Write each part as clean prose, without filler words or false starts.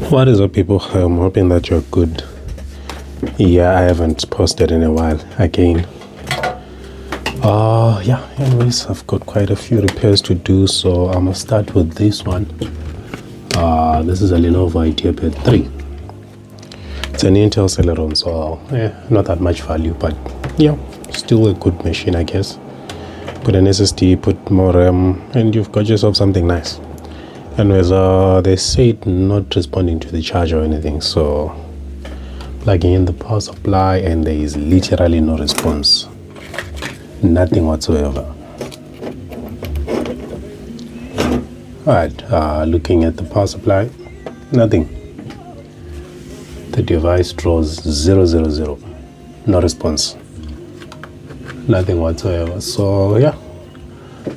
What is up, people? I'm hoping that you're good. Yeah, I haven't posted in a while again. Anyways, I've got quite a few repairs to do, so I'm gonna start with this one. This is a Lenovo Ideapad 3. It's an Intel Celeron, so not that much value, but yeah, still a good machine, I guess. Put an SSD, put more RAM, and you've got yourself something nice. Anyways, they said not responding to the charge or anything, so plugging in the power supply and there is literally no response. Nothing whatsoever. Alright, looking at the power supply, nothing. The device draws 000, no response. Nothing whatsoever. So yeah,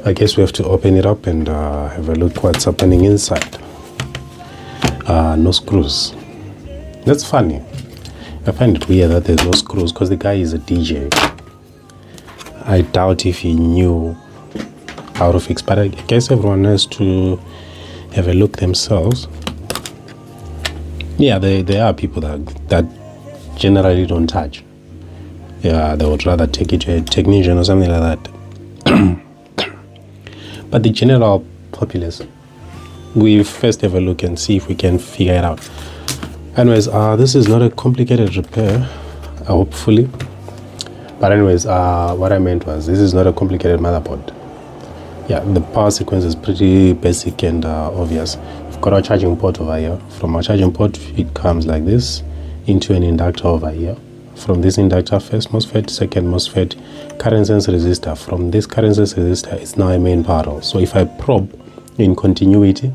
I guess we have to open it up and have a look what's happening inside. No screws. That's funny. I find it weird that there's no screws because the guy is a DJ. I doubt if he knew how to fix, but I guess everyone has to have a look themselves. Yeah, there are people that generally don't touch. Yeah, they would rather take it to a technician or something like that. But the general populace, we first have a look and see if we can figure it out. Anyways, this is not a complicated repair, hopefully. But anyways, what I meant was, this is not a complicated motherboard. Yeah, the power sequence is pretty basic and obvious. We've got our charging port over here. From our charging port, it comes like this into an inductor over here. From this inductor, first MOSFET, second MOSFET, current sense resistor. From this current sense resistor, it's now a main power. So if I probe in continuity,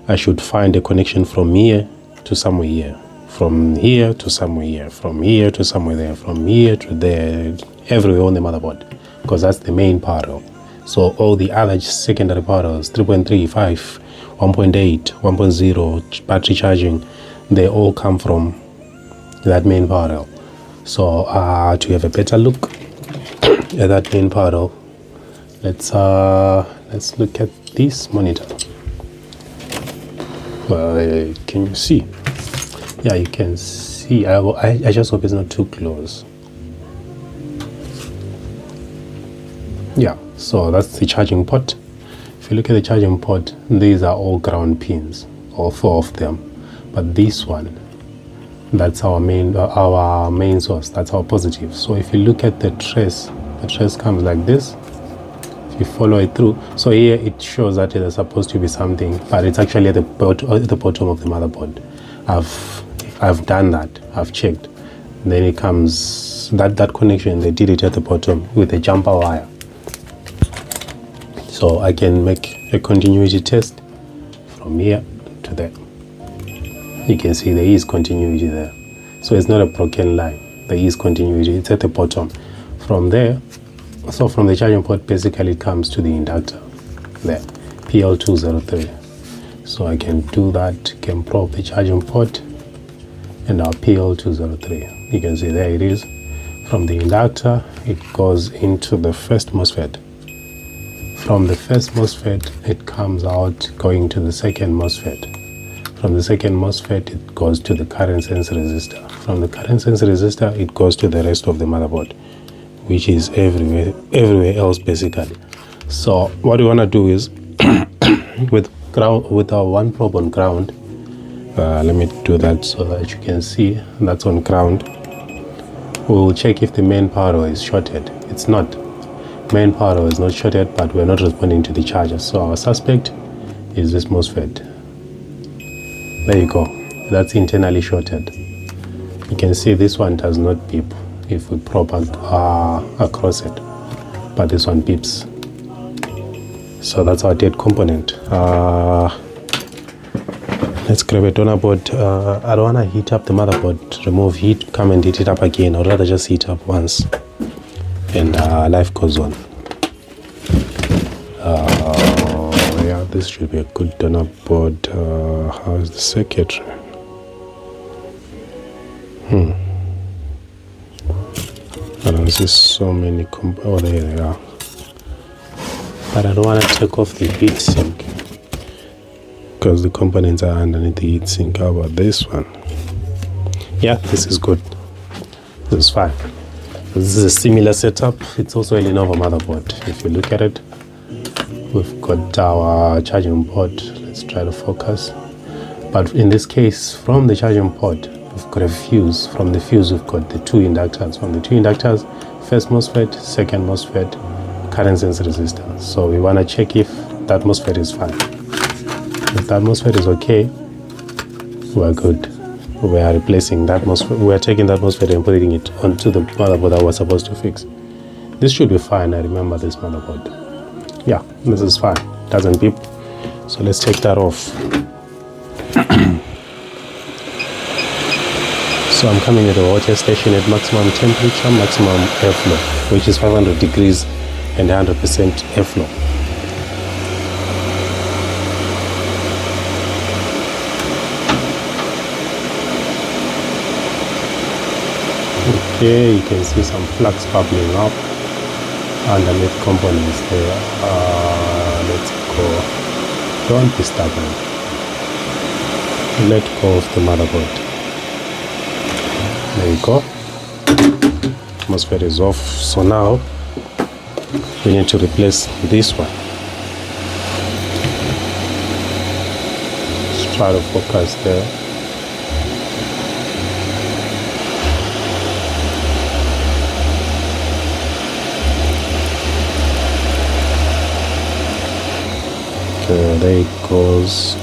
I should find a connection from here to somewhere here, from here to somewhere here, from here to somewhere there, from here to there, everywhere on the motherboard, because that's the main power. So all the other secondary powers, 3.3, 5, 1.8, 1.0, battery charging, they all come from that main power. So to have a better look at that main power, let's look at this monitor. Well, can you see? Yeah, you can see. I just hope it's not too close. Yeah, so that's the charging port. If you look at the charging port, these are all ground pins, all 4 of them. But this one, that's our main source, that's our positive. So if you look at the trace comes like this. If you follow it through, so here it shows that there's supposed to be something, but it's actually at the bottom of the motherboard. I've done that, I've checked. Then it comes that connection, they did it at the bottom with a jumper wire. So I can make a continuity test from here to there. You can see there is continuity there. So it's not a broken line. There is continuity. It's at the bottom. From there, so from the charging port, basically it comes to the inductor there, PL203. So I can do that, can probe the charging port and our PL203. You can see there it is. From the inductor, it goes into the first MOSFET. From the first MOSFET, it comes out going to the second MOSFET. From the second MOSFET, it goes to the current sense resistor. From the current sense resistor, it goes to the rest of the motherboard, which is everywhere else basically. So what we want to do is with our one probe on ground, let me do that so that you can see that's on ground. We'll check if the main power is shorted. It's not. Main power is not shorted, but we're not responding to the charger. So our suspect is this MOSFET. There you go. That's internally shorted. You can see this one does not beep if we probe across it, but this one beeps. So that's our dead component. Let's grab a donor board. I don't want to heat up the motherboard, remove heat, come and heat it up again. I'd rather just heat up once and life goes on. Yeah, this should be a good donor board. How is the circuitry? I don't see so many oh, there they are. But I don't want to take off the heat sink. because the components are underneath the heatsink. How about this one? Yeah, this is good. This is fine. This is a similar setup. It's also a Lenovo motherboard. If you look at it, we've got our charging port. Let's try to focus. But in this case, from the charging port, we've got a fuse. From the fuse, we've got the two inductors. From the two inductors, first MOSFET, second MOSFET, current sense resistor. So we want to check if that MOSFET is fine. If that MOSFET is okay, we're good. We are replacing that MOSFET. We are taking that MOSFET and putting it onto the motherboard that we're supposed to fix. This should be fine. I remember this motherboard. Yeah, this is fine. Doesn't beep. So let's take that off. So I'm coming at the water station at maximum temperature, maximum airflow, which is 500 degrees and 100% airflow. Okay, you can see some flux bubbling up underneath components there. Let's go. Don't be stubborn. Let go of the motherboard. There you go. MOSFET is off. So now we need to replace this one. Let's try to focus there. Okay, there it goes.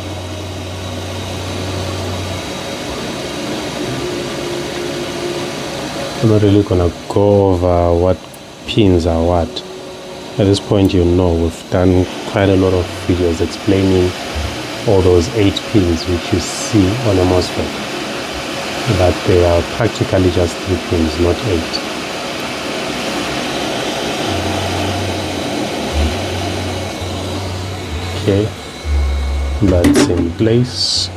I'm not really gonna go over what pins are what. At this point, you know, we've done quite a lot of videos explaining all those 8 pins which you see on a MOSFET, that they are practically just 3 pins, not 8. Okay, that's in place.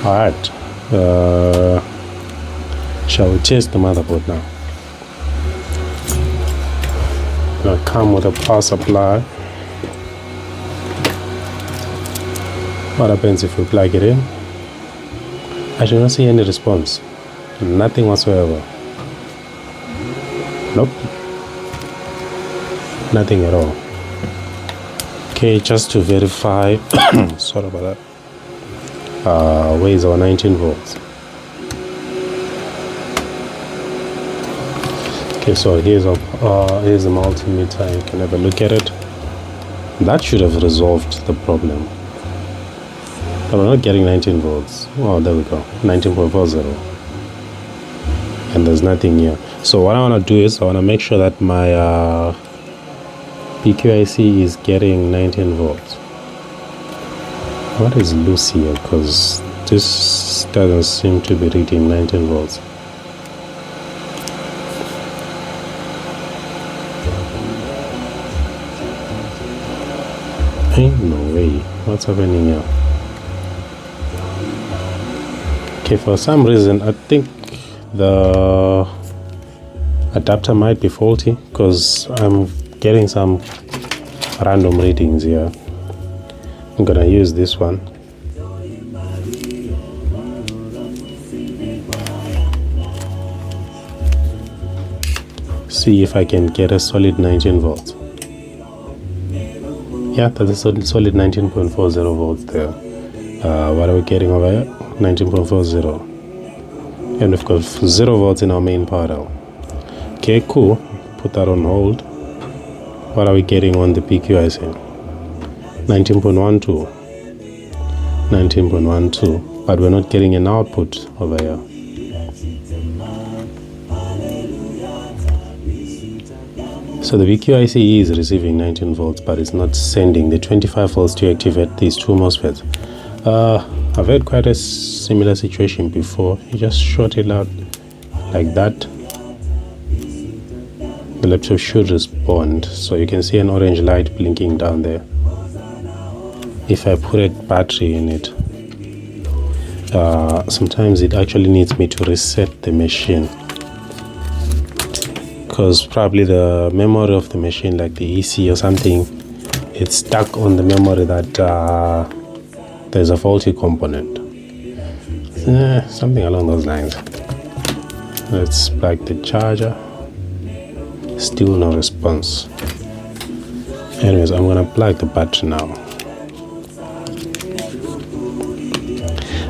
Alright, shall we test the motherboard now? It'll come with a power supply. What happens if we plug it in? I do not see any response. Nothing whatsoever. Nope. Nothing at all. Okay, just to verify. Sorry about that. Where is our 19 volts? Okay, so here's a multimeter. You can have a look at it. That should have resolved the problem. But we're not getting 19 volts. Oh, there we go. 19.40. And there's nothing here. So what I want to do is I want to make sure that my PQIC is getting 19 volts. What is loose here? Because this doesn't seem to be reading 19 volts. Ain't no way. What's happening here? Okay, for some reason I think the adapter might be faulty, because I'm getting some random readings here. I'm gonna use this one. See if I can get a solid 19 volts. Yeah, that's a solid 19.40 volts there. What are we getting over here? 19.40. And we've got 0 volts in our main power rail. Okay, cool. Put that on hold. What are we getting on the PQIC? 19.12. 19.12. But we're not getting an output over here. So the PQIC is receiving 19 volts, but it's not sending the 25 volts to activate these two MOSFETs. I've had quite a similar situation before. You just short it out like that. The laptop should respond. So you can see an orange light blinking down there. If I put a battery in it, sometimes it actually needs me to reset the machine, because probably the memory of the machine, like the EC or something, it's stuck on the memory that there's a faulty component. Something along those lines. Let's plug the charger. Still no response. Anyways, I'm gonna plug the battery now.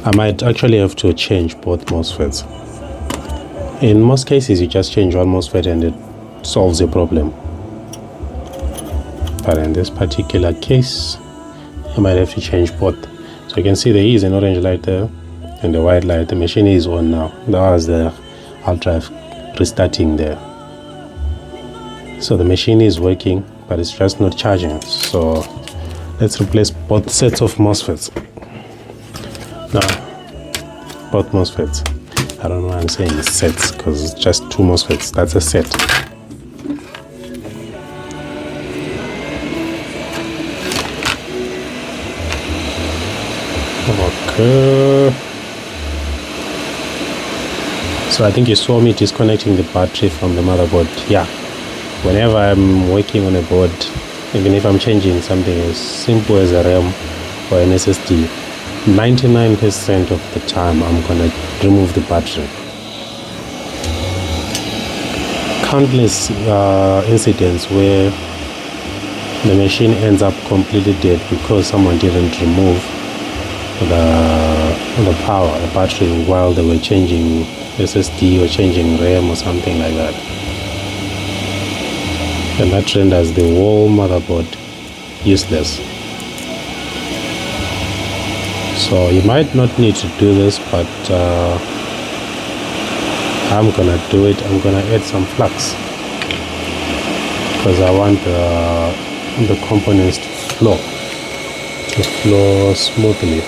I might actually have to change both MOSFETs. In most cases, you just change one MOSFET and it solves your problem. But in this particular case, I might have to change both. So you can see there is an orange light there and the white light. The machine is on now. That was the hard drive restarting there. So the machine is working, but it's just not charging. So let's replace both sets of MOSFETs. Now, both MOSFETs. I don't know why I'm saying sets, because it's just two MOSFETs. That's a set. Okay. So I think you saw me disconnecting the battery from the motherboard. Yeah. Whenever I'm working on a board, even if I'm changing something as simple as a RAM or an SSD, 99% of the time I'm gonna remove the battery. Countless incidents where the machine ends up completely dead because someone didn't remove the power, the battery, while they were changing SSD or changing RAM or something like that. And that renders the whole motherboard useless. So you might not need to do this, but I'm gonna do it. I'm gonna add some flux because I want the components to flow smoothly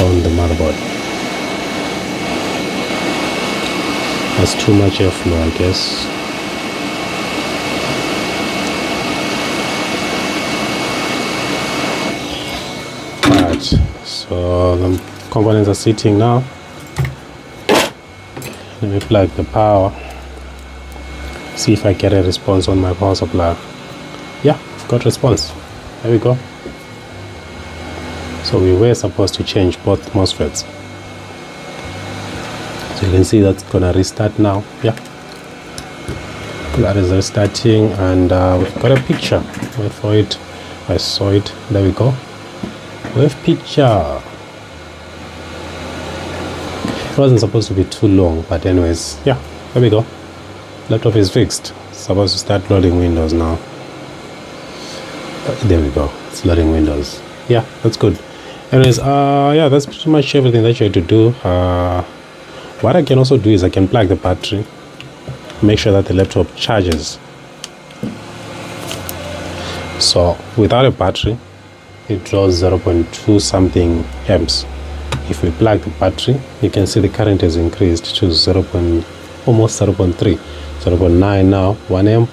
on the motherboard. That's too much airflow, I guess. Alright, so the components are sitting now. Let me plug the power. See if I get a response on my power supply. Yeah, got response. There we go. So we were supposed to change both MOSFETs. So you can see that's gonna restart now. Yeah, that is restarting, and we've got a picture. Wait for it. I saw it. There we go. We have picture. It wasn't supposed to be too long, but anyways, yeah, there we go. Laptop is fixed. It's supposed to start loading Windows now. There we go. It's loading Windows. Yeah, that's good. Anyways, yeah, that's pretty much everything that you have to do. What I can also do is I can plug the battery, make sure that the laptop charges. So without a battery, it draws 0.2 something amps. If we plug the battery, you can see the current has increased to almost 0.3, 0.9 now, 1 amp.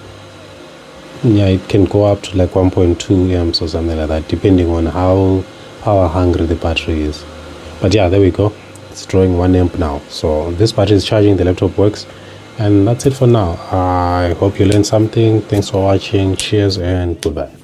Yeah, it can go up to like 1.2 amps or something like that, depending on how power hungry the battery is. But yeah, there we go. It's drawing 1 amp now. So this battery is charging, the laptop works, and that's it for now. I hope you learned something. Thanks for watching. Cheers and goodbye.